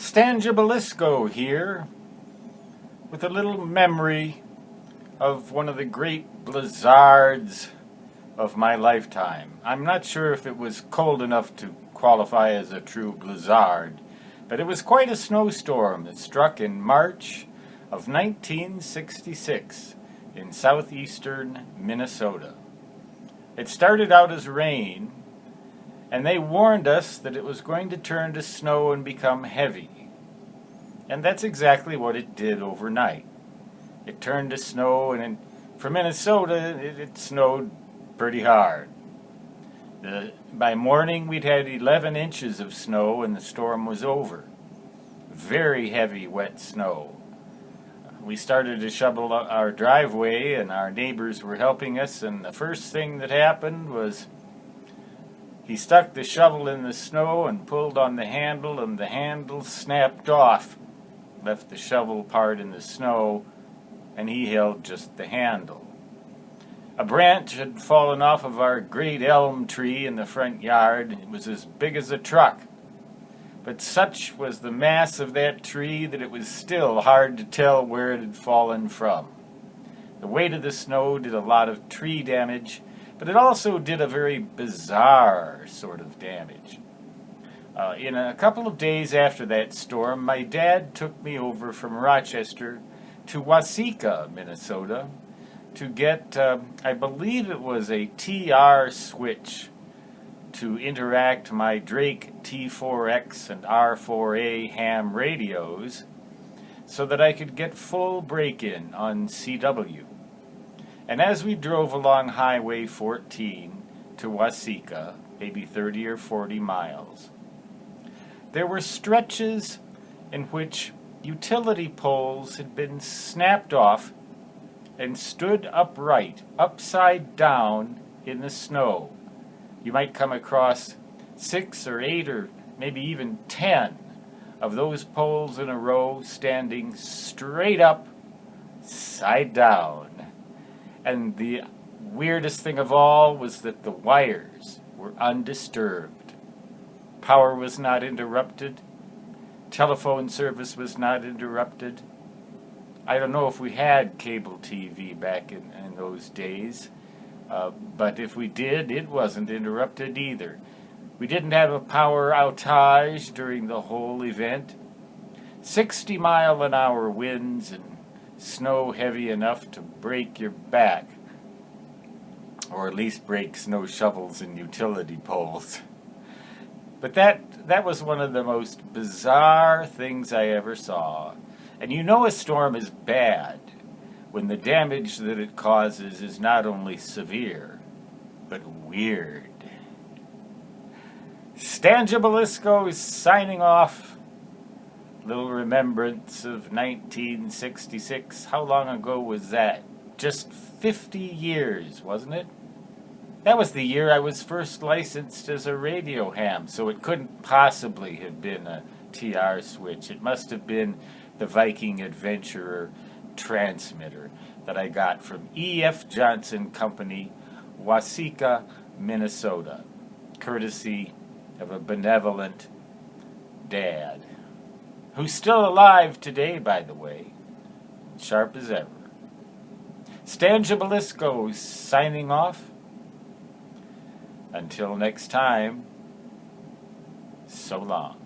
Stangibelisco here with a little memory of one of the great blizzards of my lifetime. I'm not sure if it was cold enough to qualify as a true blizzard, but it was quite a snowstorm that struck in March of 1966 in southeastern Minnesota. It started out as rain, and they warned us that it was going to turn to snow and become heavy. And that's exactly what it did overnight. It turned to snow, and for Minnesota, it snowed pretty hard. By morning, we'd had 11 inches of snow, and the storm was over. Very heavy, wet snow. We started to shovel our driveway, and our neighbors were helping us, and the first thing that happened was he stuck the shovel in the snow and pulled on the handle, and the handle snapped off, left the shovel part in the snow, and he held just the handle. A branch had fallen off of our great elm tree in the front yard. It was as big as a truck. But such was the mass of that tree that it was still hard to tell where it had fallen from. The weight of the snow did a lot of tree damage, but it also did a very bizarre sort of damage. In a couple of days after that storm, my dad took me over from Rochester to Waseca, Minnesota, to get, I believe it was a TR switch to interact my Drake T4X and R4A ham radios so that I could get full break-in on CW. And as we drove along Highway 14 to Waseca, maybe 30 or 40 miles, there were stretches in which utility poles had been snapped off and stood upright, upside down in the snow. You might come across 6 or 8 or maybe even 10 of those poles in a row standing straight up, side down. And the weirdest thing of all was that the wires were undisturbed. Power was not interrupted. Telephone service was not interrupted. I don't know if we had cable TV back in those days, but if we did, it wasn't interrupted either. We didn't have a power outage during the whole event. 60-mile-an-hour winds and snow heavy enough to break your back, or at least break snow shovels and utility poles. But that was one of the most bizarre things I ever saw. And you know a storm is bad when the damage that it causes is not only severe, but weird. Stangibelisco is signing off. Little remembrance of 1966. How long ago was that? Just 50 years, wasn't it? That was the year I was first licensed as a radio ham, so it couldn't possibly have been a TR switch. It must have been the Viking Adventurer transmitter that I got from E.F. Johnson Company, Waseca, Minnesota, courtesy of a benevolent dad, who's still alive today, by the way, sharp as ever. Stangibelisco signing off. Until next time, so long.